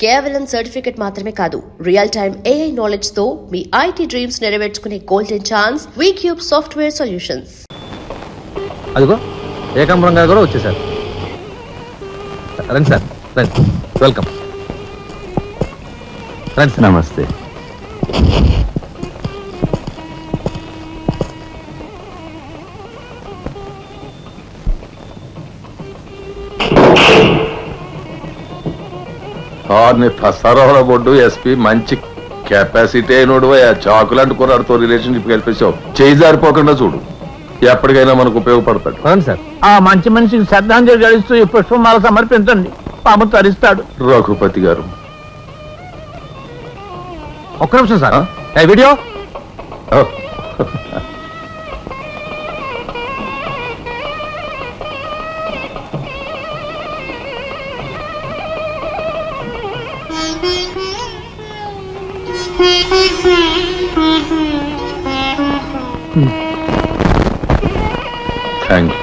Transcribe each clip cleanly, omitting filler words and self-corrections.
కేవలం సర్టిఫికెట్ మాత్రమే కాదు, రియల్ టైమ్ AI నాలెడ్జ్ తో మీ IT డ్రీమ్స్ నెరవేర్చుకునే golden chance Vcube software solutions. అదిగో ఏకాంబరం గారు కూడా వచ్చేసారు. రండి సార్, రండి, వెల్కమ్. రండి సార్. నమస్తే. ఫసరవల బొడ్డు ఎస్పీ మంచి కెపాసిటీ అయినోడు చాకులాంటి కుర్రాడితో రిలేషన్షిప్ కల్పించావు. చేయి జారిపోకుండా చూడు, ఎప్పటికైనా మనకు ఉపయోగపడతాడు. రండి సార్. ఆ మంచి మనిషికి శ్రద్ధాంజలి గడిస్తూ ఈ పుష్పమాల సమర్పించండి, పాము తరిస్తాడు. రఘుపతి గారు ఒక్క నిమిషం సార్. Video thank you.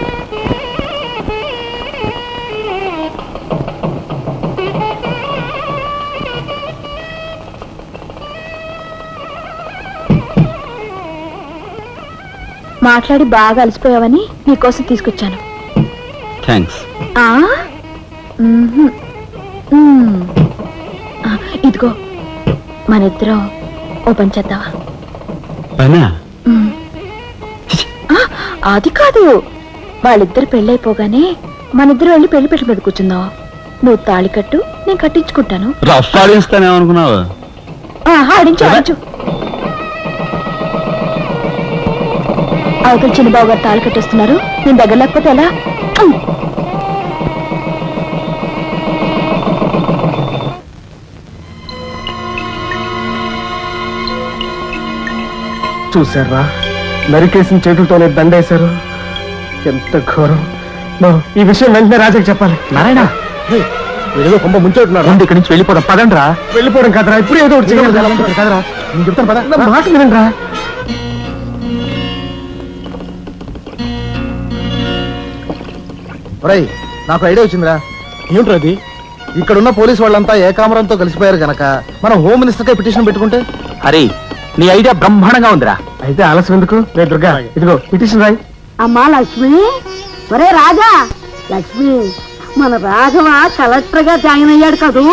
మాట్లాడి బాగా అలసిపోయావని నీకోసం తీసుకొచ్చాను. థ్యాంక్స్. ఇదిగో మన ఇద్దరం ఓ పని చేద్దావా? పనా? అది కాదు, వాళ్ళిద్దరు పెళ్ళైపోగానే మనిద్దరు వెళ్ళి పెళ్లి పెట్ట మీద కూర్చుందాం. నువ్వు తాళి కట్టు, నేను కట్టించుకుంటాను. రఫ్ ఆడిస్తానేమనుకున్నావు? ఆడించు ఆడించు. అవతల చిన్నబాబు గారు తాళి కట్టేస్తున్నారు, నేను దగ్గర లేకపోతే ఎలా? చూసారా, నరికేసిన చేతులతోనే దండేశారు. ఎంత ఘోరం. ఈ విషయం వెంటనే రాజాకి చెప్పాలి. నారాయణ, ఏదో కొంప ముంచెట్టున్నారు. ఇక్కడి నుంచి వెళ్ళిపోదాం, పదండి రా. వెళ్ళిపోవడం కాదరా, ఇప్పుడు ఏదో ఒకటి చేయాలి కదరా. నేను చెప్తాను పద, నా మాట వినండి రా. నాకు ఐడియా వచ్చిందిరా. ఏమిట్రా అది? ఇక్కడున్న పోలీసు వాళ్ళంతా ఏకామరంతో కలిసిపోయారు గనక మనం హోమ్ మినిస్టర్ కే పిటిషన్ పెట్టుకుంటే. హరి, నీ ఐడియా బ్రహ్మాండంగా ఉందిరా. అయితే ఆలస్యం ఎందుకు? రే దుర్గా, ఇదిగో పిటిషన్ రాయి. అమ్మా లక్ష్మి, ఒరే రాజా, లక్ష్మి, మన రాఘవ కలెక్టర్ గా జాయిన్ అయ్యాడు కదూ,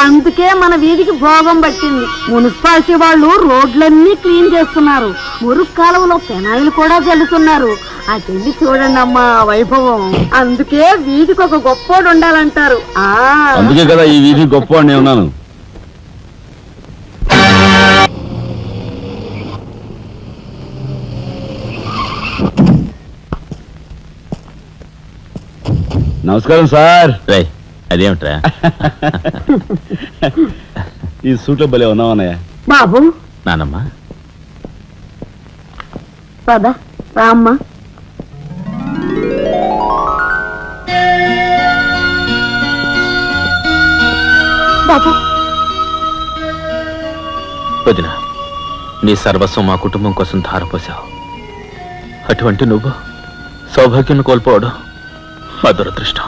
అందుకే మన వీధికి భోగం పట్టింది. మున్సిపాలిటీ వాళ్ళు రోడ్లన్నీ క్లీన్ చేస్తున్నారు, మురుగు కాలువలో పెనాయిలు కూడా చల్లుతున్నారు. అటెళ్ళి చూడండి అమ్మా వైభవం. అందుకే వీధికి ఒక గొప్పోడు ఉండాలంటారు. అందుకే కదా ఈ వీధి గొప్ప అని ఉన్నాను. నమస్కారం సార్. అదేమిట్రా ఈ సూట్లో భలే ఉన్నావన్నయ్య. బాబు నానమ్మా, పద రామ్మా. బాబు, వదిన, నీ సర్వస్వం మా కుటుంబం కోసం ధారపోసావు. అటువంటి నువ్వు సౌభాగ్యం కోల్పోవడం మా దురదృష్టం.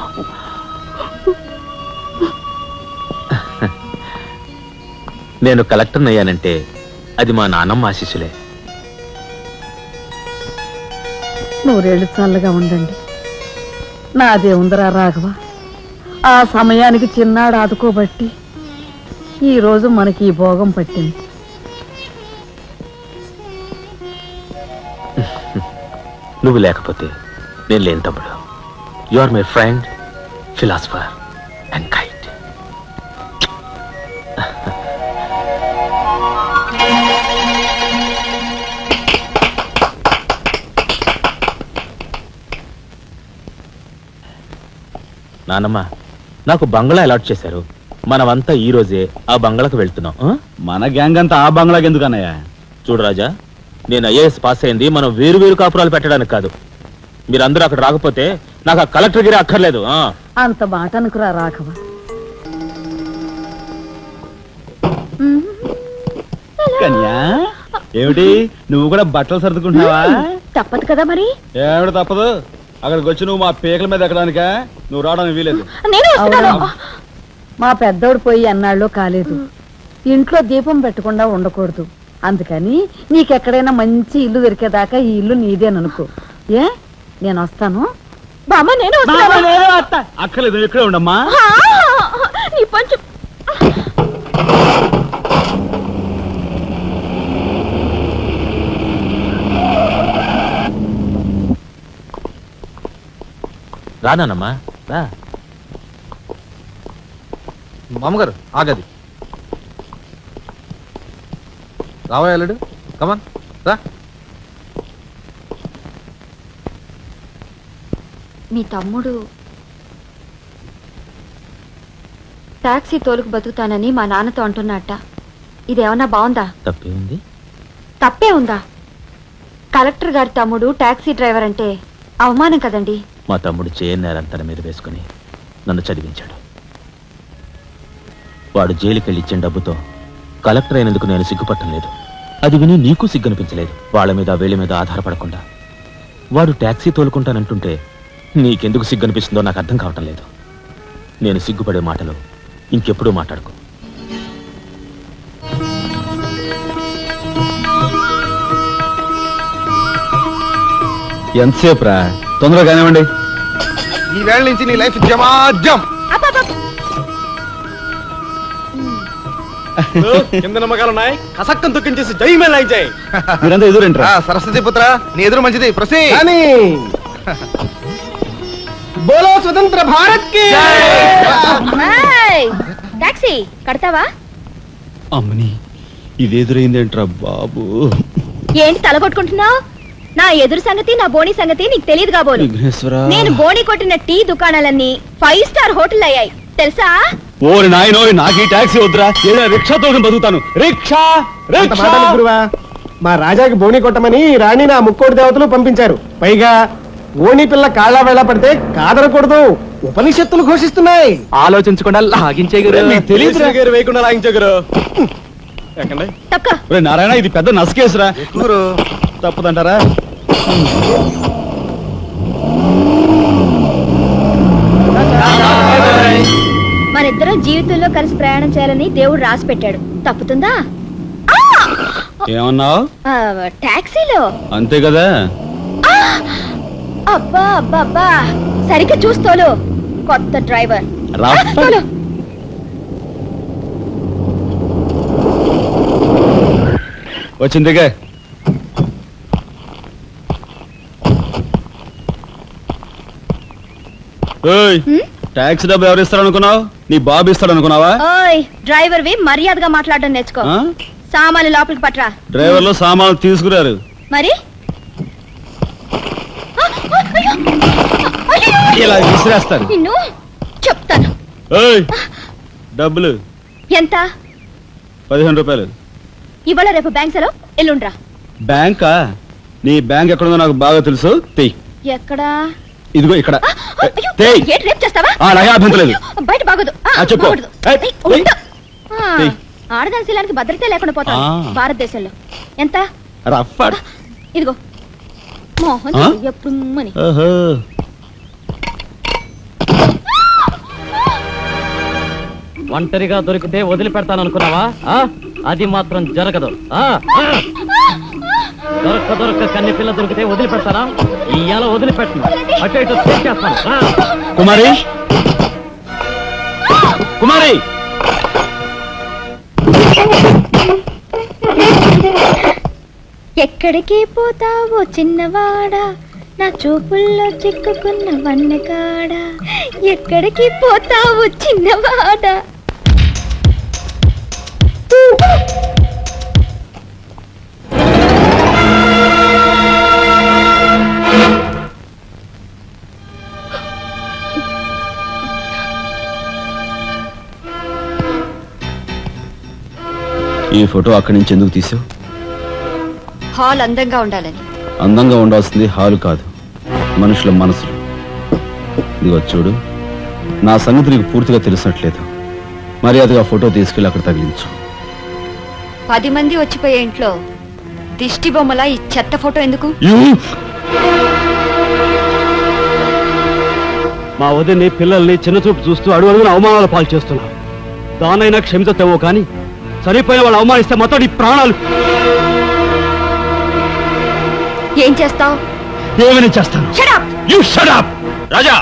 నేను కలెక్టర్ అయ్యానంటే అది మా నాన్నమ్మ ఆశీస్సులే. నూరేళ్లు చల్లగా ఉండండి. నాదే ఉందరా రాఘవ, ఆ సమయానికి చిన్నాడు ఆదుకోబట్టి ఈ రోజు మనకి ఈ భోగం పట్టింది. నువ్వు లేకపోతే నేను లేని తమ్ముడు. You are my friend, philosopher and guide. నానమ్మ, నాకు బంగ్లా అలాట్ చేశారు. మనమంతా ఈ రోజే ఆ బంగ్లాకు వెళ్తున్నాం. మన గ్యాంగ్ అంతా ఆ బంగ్లాకి ఎందుకు అన్నయ్య? చూడు రాజా, నేను IAS పాస్ అయింది మనం వేరు వేరు కాపురాలు పెట్టడానికి కాదు. మీరందరూ అక్కడ రాకపోతే నాకు ఆ కలెక్టర్ గిరి అక్కర్లేదు. అంత మాట అనుకురా రాఘవ. కన్యా, ఏమిటి నువ్వు కూడా బట్టలు సర్దుకుంటున్నావా? తప్పదు కదా మరి. ఏమిటి తప్పదు? అక్కడికి వచ్చి నువ్వు మా పీకల మీద ఎక్కడానికా? నువ్వు రావడానికి వీలేదు. నేను వస్తున్నాను. మా పెద్దోడు పోయి అన్నాళ్ళు కాలేదు. ఇంట్లో దీపం పెట్టకుండా ఉండకూడదు. అందుకని నీకెక్కడైనా మంచి ఇల్లు దొరికేదాకా ఈ ఇల్లు నీదేననుకో. ఏ నేను వస్తాను. బామ్మ నేను అక్కర్లేదు ఇక్కడే ఉండమ్మా. నీ పంచు రానానమ్మా రా. మామగారు ఆగది రావా అల్లుడు, కమాన్ రా. మీ తమ్ముడు టాక్సీ తోలుకు బతుకుతానని మా నాన్నతో అంటున్నట్ట. ఇదేమన్నా బాగుందా? తప్పే ఉంది. తప్పే ఉందా? కలెక్టర్ గారి తమ్ముడు టాక్సీ డ్రైవర్ అంటే అవమానం కదండి. మా తమ్ముడు చేయన్నారంతా మీద వేసుకుని నన్ను చదివించాడు. వాడు జైలుకెళ్ళి ఇచ్చిన డబ్బుతో కలెక్టర్ అయినందుకు నేను సిగ్గుపట్టం లేదు. అది విని నీకు సిగ్గనిపించలేదు. వాళ్ళ మీద వీళ్ళ మీద ఆధారపడకుండా వాడు టాక్సీ తోలుకుంటానంటుంటే నీకెందుకు సిగ్గనిపిస్తుందో నాకు అర్థం కావటం లేదు. నేను సిగ్గుపడే మాటలు ఇంకెప్పుడూ మాట్లాడుకో. ఎంతసేపు రా, తొందరగా కానివ్వండి. ఈ వేళ నుంచి నీ లైఫ్ జమాజం. కింద నమ్మకాలు ఉన్నాయి. కసక్కం తొక్కించేసి జై మేళ జై. మీరంతా ఎదురేంట్రా? సరస్వతి పుత్ర, నీ ఎదురు మంచిది. ప్రసీ బోలో స్వతంత్ర భారత్ కి టాక్సీ కడతావా? అమ్మని ఇది ఎదురైందేంట్రా బాబు. ఏంటి తలగొట్టుకుంటున్నావు? నా ఎదురు సంగతి నా బోని సంగతి నీకు తెలియదు కాబోలు. విఘ్నేశ్వరా, నేను బోని కొట్టిన టీ దుకాణాలన్నీ 5 స్టార్ హోటల్ అయ్యాయి తెలుసా? ఓరి నాయనో, నాకు ఈ టాక్సీ వద్దురా. ఏదైనా రిక్షా తోటి బతుకుతాను. Rickshaw rickshaw. గురువా, మా రాజాకి బోని కొట్టమని రాణి నా ముక్కోటి దేవతలు పంపించారు. పైగా ఓణి పిల్ల కాళ్ళ వేళ పడితే కాదనకూడదు, ఉపనిషత్తులు ఘోషిస్తున్నాయి. ఆలోచించకుండా లాగించే మీకు తెలియదు గారు వేయకుండా లాగించగరు. తక్క ఒరే నారాయణ, ఇది పెద్ద నసకేసురా. తప్పదంటారా? మనిద్దరం జీవితంలో కలిసి ప్రయాణం చేయాలని దేవుడు రాసి పెట్టాడు. తప్పుతుందా? ఏమన్నావు? టాక్సీలో అంతే కదా. అబ్బా అబ్బా అబ్బా, సరిగ్గా చూస్తోలు. కొత్త డ్రైవర్ రా. తోలు. వచ్చిందిగా. టాక్సీ డబ్బు ఎవరు ఇస్తారు అనుకున్నావు? నీ బాబు ఇస్తాడు అనుకున్నావా? ఓయ్ డ్రైవర్ వి మర్యాదగా మాట్లాడడం నేర్చుకో. ఆ? సామాన్లు లోపలికి పట్రా. డ్రైవర్లు సామాన్లు తీసుకురారు. మరి ఇలా విసిరేస్తారు. నిన్ను చెప్తాను. ఏయ్, డబ్బులు ఎంత? 15 రూపాయలు. ఇవాళ రేపు బ్యాంక్ సెలవు, ఎల్లుండ్రా. బ్యాంకా? నీ బ్యాంక్ ఎక్కడుందో నాకు బాగా తెలుసు. తెయ్. ఎక్కడా? ఇదిగో ఇక్కడ. అయ్యో, తెయ్. ఏంటి రేపు చేస్తావా? అలాగే అభ్యంతరం లేదు. బయట బాగోదు. చెప్పు. బాగోదు. ఏయ్, ఏయ్, ఉండు. ఏయ్. ఆడదాని శీలానికి భద్రత లేకుండా పోతాను భారతదేశంలో. ఎంత? రఫ్. ఇదిగో మోహన్ ఆ? ఎప్పుడు మని. ఓహో. ఒంటరిగా దొరికితే వదిలిపెడతాను అనుకున్నావా? అది మాత్రం జరగదు. దొరక్క కన్ని పిల్ల దొరికితే వదిలిపెడతానా? ఇయ్యాల వదిలిపెట్టను. అటు ఇటు చేస్తాను. కుమారి, కుమారి, ఎక్కడికి పోతావో చిన్నవాడా, నా చూపుల్లో చిక్కుకున్న వన్నెకాడా. ఎక్కడికి పోతావో చిన్నవాడా. ఈ ఫోటో అక్కడి నుంచి ఎందుకు తీసావు? హాల్ అందంగా ఉండాలని. అందంగా ఉండాల్సింది హాలు కాదు, మనుషుల మనసులు. ఇదిగో చూడు, నా సంగతి నీకు పూర్తిగా తెలిసినట్లేదు. మర్యాదగా ఫోటో తీసుకెళ్ళి అక్కడ తగిలించు. 10 మంది వచ్చిపోయే ఇంట్లో దిష్టి బొమ్మలా ఈ చెత్త ఫోటో ఎందుకు? మా వదిని పిల్లల్ని చిన్న చూపు చూస్తూ అడుగు అవమానాలు పాలు చేస్తున్నా. దానైనా క్షమితేవో కానీ చనిపోయిన వాళ్ళు అవమానిస్తే మొత్తం నీ ప్రాణాలు ఏం చేస్తావు? ఏమని చేస్తాను? యు షట్ అప్ రాజా.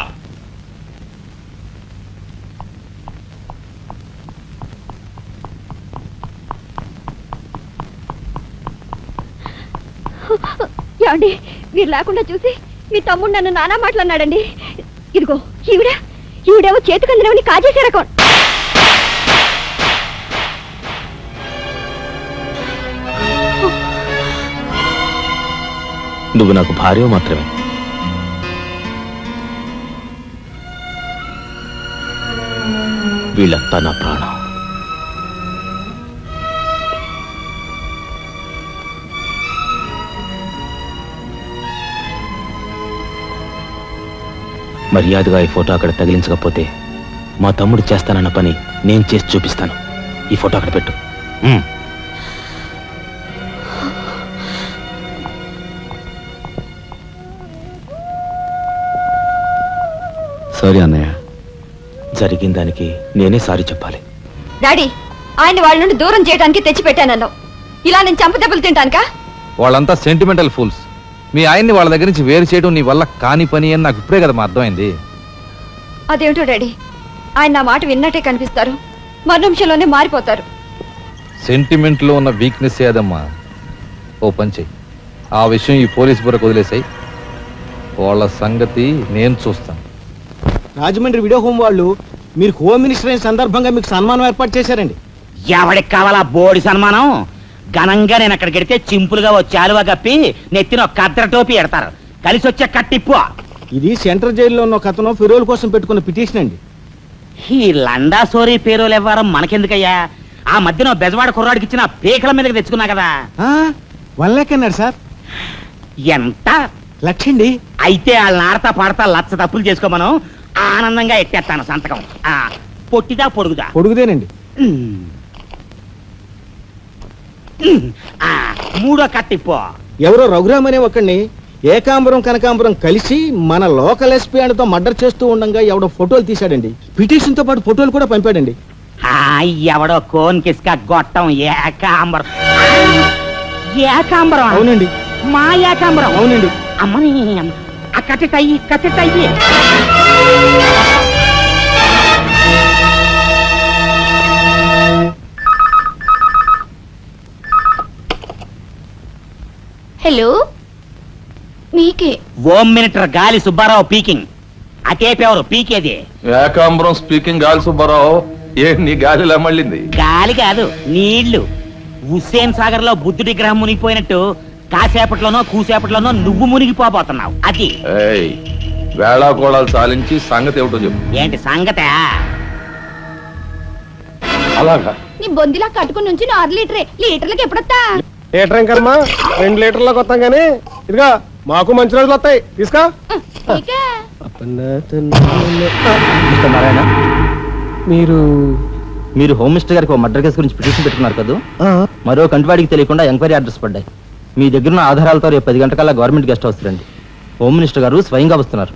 ఏమండి, మీరు లేకుండా చూసి మీ తమ్ముడు నన్ను నానా మాట్లాడినాడండి. ఇదిగో ఈవిడేమో చేతికి అందినవని కాజేసే రకం. నువ్వు నాకు భార్య మాత్రమే. వీళ్ళంతా నా ప్రాణం. మర్యాదగా ఈ ఫోటో అక్కడ తగిలించకపోతే మా తమ్ముడు చేస్తానన్న పని నేను చేసి చూపిస్తాను. ఈ ఫోటో అక్కడ పెట్టు. సారీ అన్నయ్య. జరిగిన దానికి నేనే సారీ చెప్పాలి. డాడీ, ఆయన వాళ్ళ నుండి దూరం చేయడానికి తెచ్చిపెట్టానన్నావు. ఇలా నేను చంపదెబ్బలు తింటానుకా? వాళ్ళంతా సెంటిమెంటల్ ఫూల్స్. మీ ఆయన్ని వాళ్ళ దగ్గర నుంచి వేరు చేయడం నీ వల్ల కాని పని అని నాకు ఇప్పుడే కదా అర్థమైంది. అదేమిటో డాడీ, ఆయన నా మాట విన్నట్టే కనిపిస్తారు, మరు నిమిషంలోనే మారిపోతారు. సెంటిమెంట్ లో ఉన్న వీక్నెస్ ఏదమ్మా. ఓ పని చెయ్యి, ఆ విషయం ఈ పోలీస్ బుర్రకు వదిలేసాయి. వాళ్ళ సంగతి నేను చూస్తాను. రాజమండ్రి వీడియో హోమ్ వాళ్ళు మీరు హోమ్ మినిస్టర్ అయిన సందర్భంగా మీకు సన్మానం ఏర్పాటు చేశారండి. ఎవడికి కావాలా బోడి సన్మానం? ఘనంగా నేను అక్కడికి వెడితే చింపులుగా ఓ చాలువా కప్పి నెత్తిన ఒక కద్దర టోపీ ఎడతారు. కలిసి వచ్చే కట్టిప్పు. ఇది సెంట్రల్ జైల్లో ఉన్న ఒక అతను ఫిరోల్ కోసం పెట్టుకున్న పిటిషన్ అండి. ఈ లండా సోరీ పేరోలు ఇవ్వడం మనకెందుకయ్యా? ఆ మధ్యన బెజవాడ కుర్రాడికి ఇచ్చిన పీకల మీదకి తెచ్చుకున్నా కదా. 1 lakh అన్నాడు సార్. ఎంత? 1,00,000 అండి. అయితే వాళ్ళని ఆడతా పాడతా లచ్చ తప్పులు చేసుకోమను. ఆనందంగా ఎట్టేస్తాను సంతకం. పొట్టిదా పొడుగుదా? పొడుగుదేనండి. మూడో కట్టిప్పు. ఎవరో రఘురామ్ అనే ఒకడిని ఏకాంబరం కనకాంబరం కలిసి మన లోకల్ ఎస్పీ అండ్తో మర్డర్ చేస్తూ ఉండగా ఎవడో ఫోటోలు తీశాడండి. పిటిషన్ తో పాటు ఫోటోలు కూడా పంపాడండి. ఎవడో కోన్ కిస్క గొట్టం ఏకాంబరం. ఏకాంబరం? అవునండి. మా ఏకాంబరం? అవునండి. అమ్మని ఆ కట్టెటయ్యి కట్టెటయ్యి. హలో, మీకే. హోమ్ మినిస్టర్ గాలి సుబ్బారావు పీకింగ్. అటేపెవరు పీకేది? ఏకాంబరం స్పీకింగ్. గాలి సుబ్బారావు, ఏ నీ గాలిలా మళ్ళింది? గాలి కాదు, నీళ్లు. హుస్సేన్ సాగర్ లో బుద్ధుడి గ్రహం మునిగిపోయినట్టు కాసేపట్లోనో కూసేపట్లోనో నువ్వు మునిగిపోబోతున్నావు. అది వేళాకోళాలు సాలించి సంగతి ఏమిటో చెప్పు. ఏంటి సంగతే? అలాగా నీ బొందిలా కట్టుకుని నుంచి 6 లీటరే. లీటర్లకు ఎప్పుడొస్తా? లీటర్ ఇంకమ్మా 2 లీటర్లకు వస్తాం కానీ ఇదిగా మాకు మంచి రోజులు వస్తాయి. తీసుకో. నారాయణ, మీరు హోమ్ మినిస్టర్ గారికి ఒక మర్డర్ కేసు గురించి పిటిషన్ పెట్టుకున్నారు కదా. మరో కంటివాడికి తెలియకుండా ఎంక్వైరీ అడ్రస్ పడ్డాయి. మీ దగ్గర ఉన్న ఆధారాలతో రేపు 10 గంటకల్లా గవర్నమెంట్ గెస్ట్ హౌస్ రండి. హోమ్ మినిస్టర్ గారు స్వయంగా వస్తున్నారు.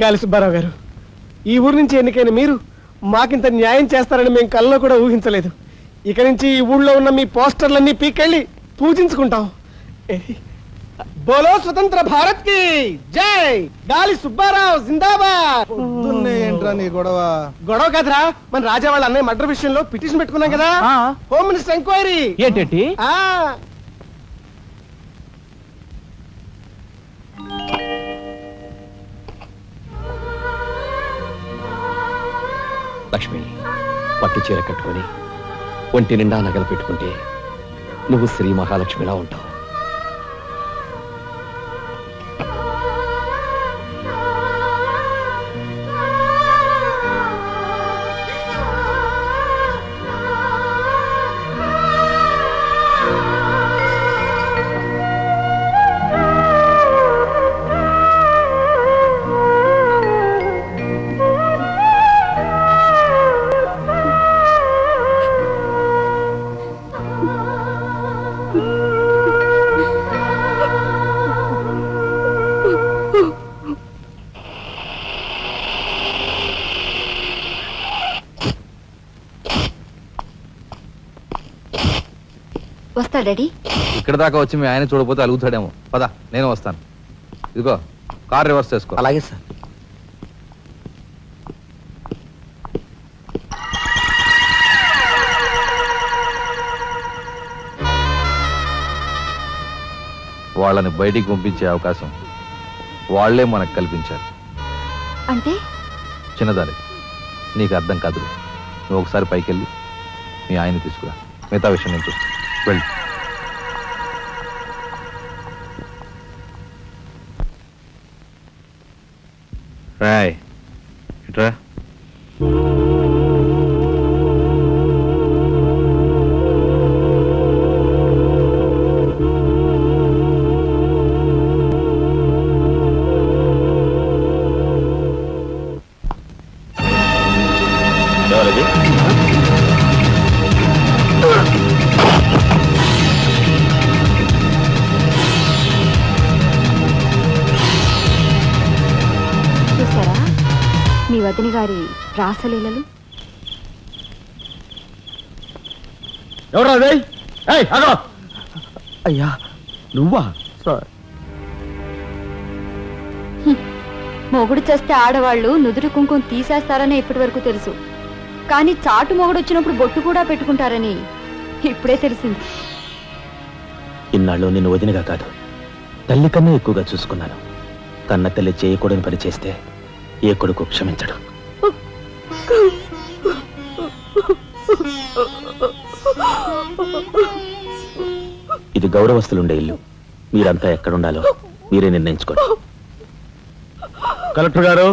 గాలి సుబ్బారావు గారు, ఈ ఊరు నుంచి ఎన్నికైన మీరు మాకింత న్యాయం చేస్తారని మేము కల్లో కూడా ఊహించలేదు. ఇక నుంచి ఈ ఊళ్ళో ఉన్న మీ పోస్టర్లన్నీ పీకెళ్ళి పూజించుకుంటాం. బోలో స్వతంత్ర భారత్ కి జై. గాలి సుబ్బారావు జిందాబాద్. ఏంట్రా నీ గొడవ? గొడవ కదరా, మన రాజా వాళ్ళ అన్నయ్య మర్డర్ విషయంలో పిటిషన్ పెట్టుకున్నాం కదా. Home minister enquiry. ఏంటి? లక్ష్మి, పట్టు చీర కట్టుకొని ఒంటి నిండా నగలు పెట్టుకుంటే నువ్వు శ్రీ మహాలక్ష్మిలా ఉంటావు. వస్తా డాడీ. ఇక్కడ దాకా వచ్చి మీ ఆయన చూడపోతే అలుగుతాడేమో. పద, నేను వస్తాను. ఇదిగో కార్ రివర్స్ చేసుకో. అలాగే సార్. వాళ్ళని బయటికి పంపించే అవకాశం వాళ్లే మనకు కల్పించారు. అంటే చిన్నదారి, నీకు అర్థం కాదు. నువ్వు ఒకసారి పైకి వెళ్ళి మీ ఆయన తీసుకురా. మిగతా విషయం నేను చూస్తాను. వెళ్ళి. రాయ్ ఇట్రా. ఎవరది? చూసారా మీ వదిన గారి రాసలీలలు? ఎవరా అయ్యా నువ్వా? సార్. మొగుడు చేస్తే ఆడవాళ్ళు నుదురు కుంకుమ తీసేస్తారని ఇప్పటి వరకు తెలుసు, కానీ చాటు మొగుడు వచ్చినప్పుడు బొట్టు కూడా పెట్టుకుంటారని ఇప్పుడే తెలిసింది. ఇన్నాళ్ళు నిన్ను వదినగా కాదు, తల్లి కన్నా ఎక్కువగా చూసుకున్నాను. కన్న తల్లి చేయకూడని పని చేస్తే ఏ కొడుకు క్షమించడు. ఇది గౌరవస్తులుండే ఇల్లు. మీరంతా ఎక్కడుండాలో మీరే నిర్ణయించుకోండి. కలెక్టర్ గారు,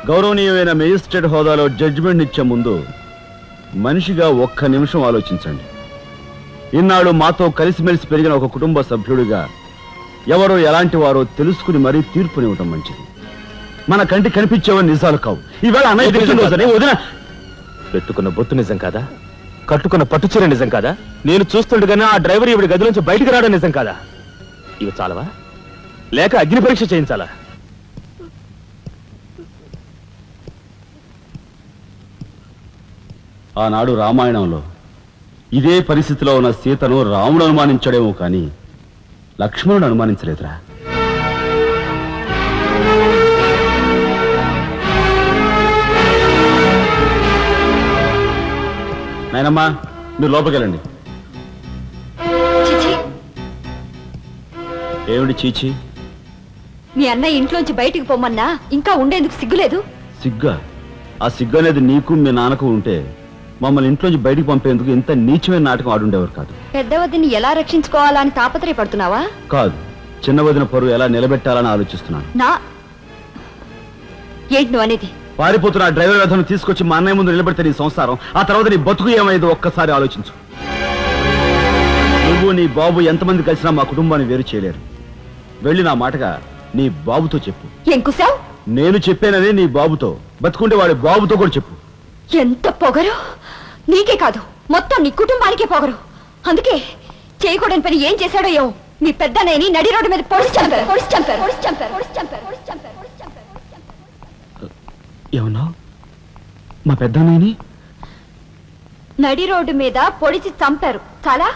గౌరవనీయమైన మేజిస్ట్రేట్ హోదాలో జడ్జిమెంట్ ఇచ్చే ముందు మనిషిగా ఒక్క నిమిషం ఆలోచించండి. ఇన్నాళ్ళు మాతో కలిసిమెలిసి పెరిగిన ఒక కుటుంబ సభ్యుడిగా ఎవరో ఎలాంటి వారో తెలుసుకుని మరీ తీర్పునివ్వటం మంచిది. మన కంటి కనిపించేవని నిజాలు కావు. ఈవేళ అన్నయ్య పుట్టినరోజని వదిన పెట్టుకున్న బొత్తు నిజం కాదా? కట్టుకున్న పట్టుచీర నిజం కాదా? నేను చూస్తుండగానే ఆ డ్రైవర్ ఇవిడి గది నుంచి బయటికి రావడం నిజం కాదా? ఇవి చాలవా, లేక అగ్ని పరీక్ష చేయించాలా? ఆనాడు రామాయణంలో ఇదే పరిస్థితిలో ఉన్న సీతను రాముడు అనుమానించాడేమో కానీ లక్ష్మణుడు అనుమానించలేదురా. నాయనమ్మా, మీరు లోపలికెళ్ళండి. చిచి, ఏమిటి చీచి? మీ అన్నయ్య ఇంట్లోంచి బయటికి పొమ్మన్నా ఇంకా ఉండేందుకు సిగ్గులేదు? సిగ్గా? ఆ సిగ్గు అనేది నీకు మీ నాన్నకు ఉంటే మమ్మల్ని ఇంట్లోంచి బయటికి పంపేందుకు ఇంత నీచమైన నాటకం ఆడుండేవారు కాదు. పెద్ద వదిని ఎలా రక్షించుకోవాలా అని తాపత్రయపడుతున్నావా? కాదు, చిన్న వదిన పరువు ఎలా నిలబెట్టాలని ఆలోచిస్తున్నాను. ఏంటి నువ్వు అనేది? పారిపోతున్న ఆ డ్రైవర్ వ్యధను తీసుకొచ్చి మా అన్నయ్య ముందు నిలబెడితే నీ సంసారం, ఆ తర్వాత నీ బతుకు ఏమైందో ఒక్కసారి ఆలోచించు. నువ్వు నీ బాబు ఎంతమంది కలిసినా మా కుటుంబాన్ని వేరు చేయలేరు. వెళ్ళి నా మాటగా నీ బాబుతో చెప్పు. ఏం కుసావ్? నేను చెప్పానని నీ బాబుతో, బతుకుంటే వాడి బాబుతో కూడా చెప్పు. ఎంత పొగరు! నీకే కాదు, మొత్తం నీ కుటుంబానికే పొగరు. అందుకే చేయకూడని పని ఏం చేశాడో ఏమో మీ పెద్దనయ్యని నడి రోడ్డు మీద పొడిచి చంపారు. ఏమన్నా? మా పెద్దనయ్యని నడి రోడ్డు మీద పొడిచి చంపారు. చాలా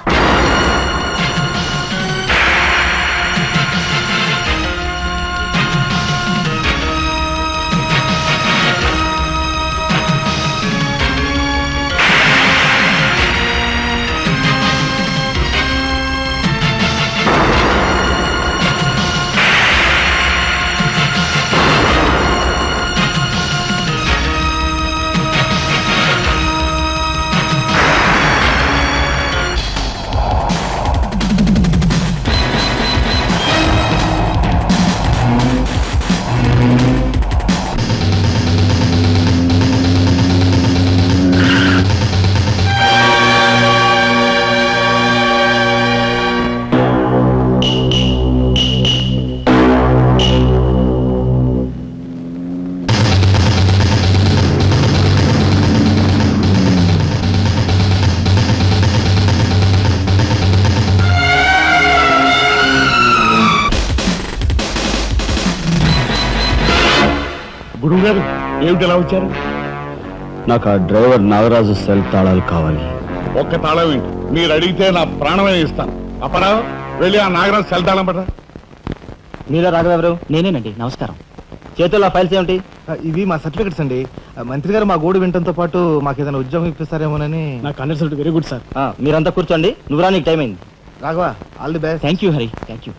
గురువు గారు, ఏమిటి ఎలా వచ్చారు? నాకు ఆ డ్రైవర్ నాగరాజు సెల్ తాళాలు కావాలి. ఒక్క తాళం ఏంటి మీరు అడిగితే నా ప్రాణమే ఇస్తాను. అపరావు వెళ్ళి ఆ నాగరాజు సెల్ తాళం పడరా. మీలో రాఘవ ఎవరు? నేనేనండి. నమస్కారం. చేతుల్లో ఫైల్స్ ఏమిటి? ఇవి మా సర్టిఫికెట్స్ అండి. మంత్రి గారు మా గోడు వినటంతో పాటు మాకు ఏదైనా ఉద్యోగం ఇప్పిస్తారేమోనని. నా కండక్ట్ వెరీ గుడ్ సార్. మీరంతా కూర్చోండి. నువ్వురా, నీకు టైం అయింది. Raghava all the best. Thank you Hari, thank you.